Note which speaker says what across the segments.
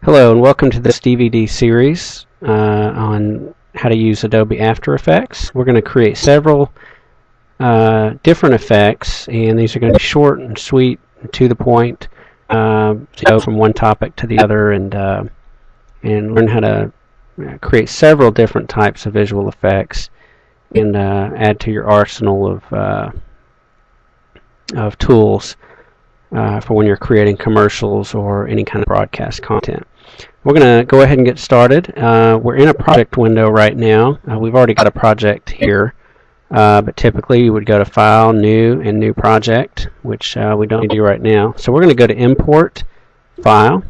Speaker 1: Hello and welcome to this DVD series on how to use Adobe After Effects. We're going to create several different effects, and these are going to be short and sweet and to the point, to go from one topic to the other and learn how to create several different types of visual effects and add to your arsenal of tools for when you're creating commercials or any kind of broadcast content. We're going to go ahead and get started. We're in a project window right now. We've already got a project here, but typically you would go to File, New, and New Project, which we don't need to do right now. So we're going to go to Import, File,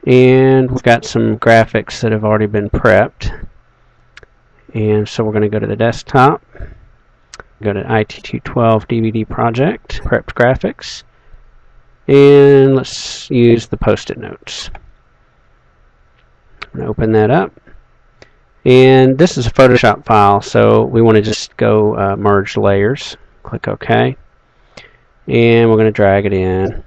Speaker 1: and we've got some graphics that have already been prepped. And so we're going to go to the desktop, go to IT212 DVD Project, Prepped Graphics, and let's use the Post-it notes. I'm going to open that up. And this is a Photoshop file, so we want to just go merge layers. Click OK. And we're going to drag it in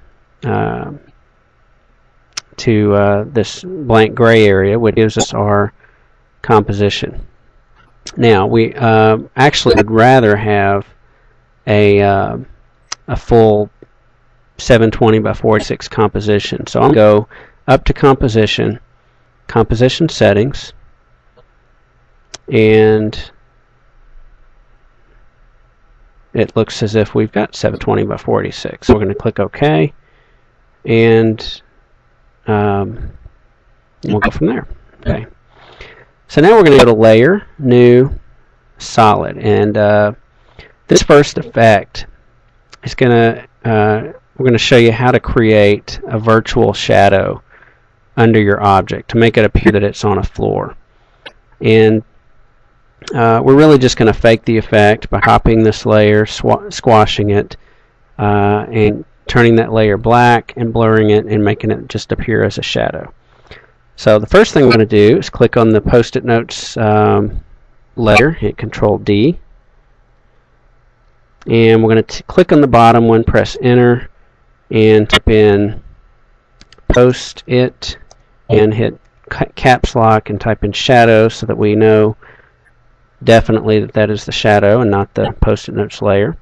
Speaker 1: to this blank gray area, which gives us our composition. Now, we actually would rather have a full 720 by 46 composition. So I'll go up to Composition, Composition Settings, and it looks as if we've got 720 by 46. So we're going to click OK, and we'll go from there. Okay. So now we're going to go to Layer, New, Solid, and this first effect is going to we're going to show you how to create a virtual shadow under your object to make it appear that it's on a floor. And we're really just going to fake the effect by copying this layer, squashing it, and turning that layer black and blurring it and making it just appear as a shadow. So the first thing we're going to do is click on the Post-it Notes letter, hit Control D, and we're going to click on the bottom one, press Enter, and type in Post-it and hit caps lock and type in shadow so that we know definitely that that is the shadow and not the Post-it Notes layer.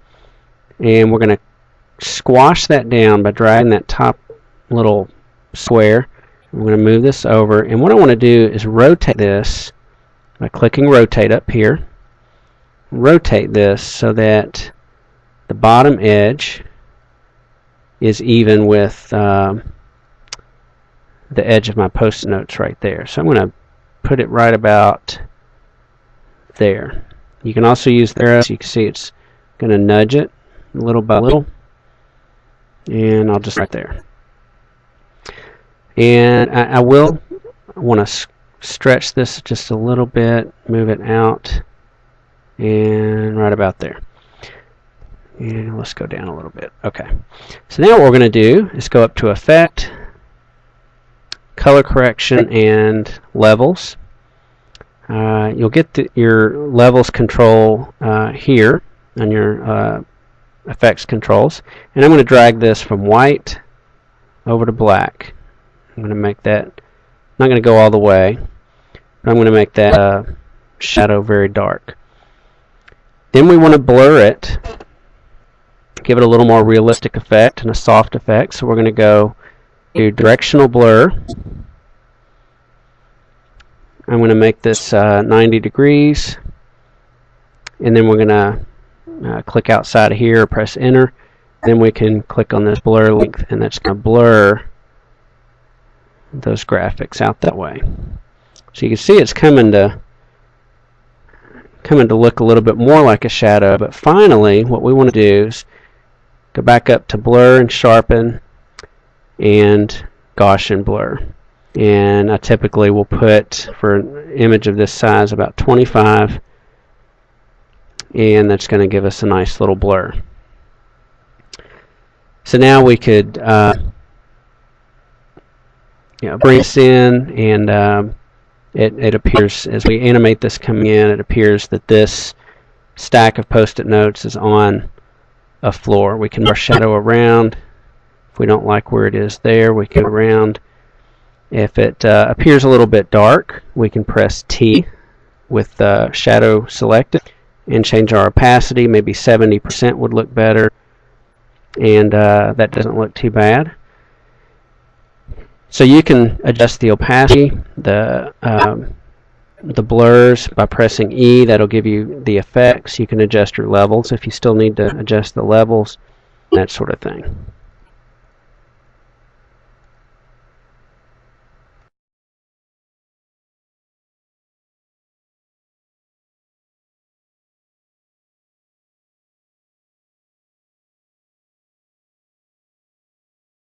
Speaker 1: And we're going to squash that down by dragging that top little square. I'm going to move this over, and what I want to do is rotate this by clicking Rotate up here. Rotate this so that the bottom edge is even with the edge of my Post-it notes right there. So I'm going to put it right about there. You can also use the arrow, so you can see it's going to nudge it little by little, and I'll just right there. And I want to stretch this just a little bit, move it out, and right about there. And let's go down a little bit. Okay. So now what we're going to do is go up to Effect, Color Correction, and Levels. You'll get your Levels control here on your Effects controls. And I'm going to drag this from white over to black. I'm going to make that, I'm not going to go all the way, but I'm going to make that shadow very dark. Then we want to blur it, give it a little more realistic effect and a soft effect. So we're going to go to Directional Blur. I'm going to make this 90 degrees, and then we're going to click outside of here, press Enter. Then we can click on this blur length, and that's going to blur those graphics out that way. So you can see it's coming to look a little bit more like a shadow. But finally, what we want to do is go back up to Blur and Sharpen and Gaussian Blur. And I typically will put, for an image of this size, about 25, and that's going to give us a nice little blur. So now we could bring this in, and it appears, as we animate this coming in, it appears that this stack of Post-it notes is on a floor. We can move our shadow around, If we don't like where it is there, we can go around. If it appears a little bit dark, we can press T with shadow selected and change our opacity. Maybe 70% would look better, and that doesn't look too bad. So you can adjust the opacity, the blurs by pressing E. That'll give you the effects. You can adjust your levels if you still need to adjust the levels, that sort of thing.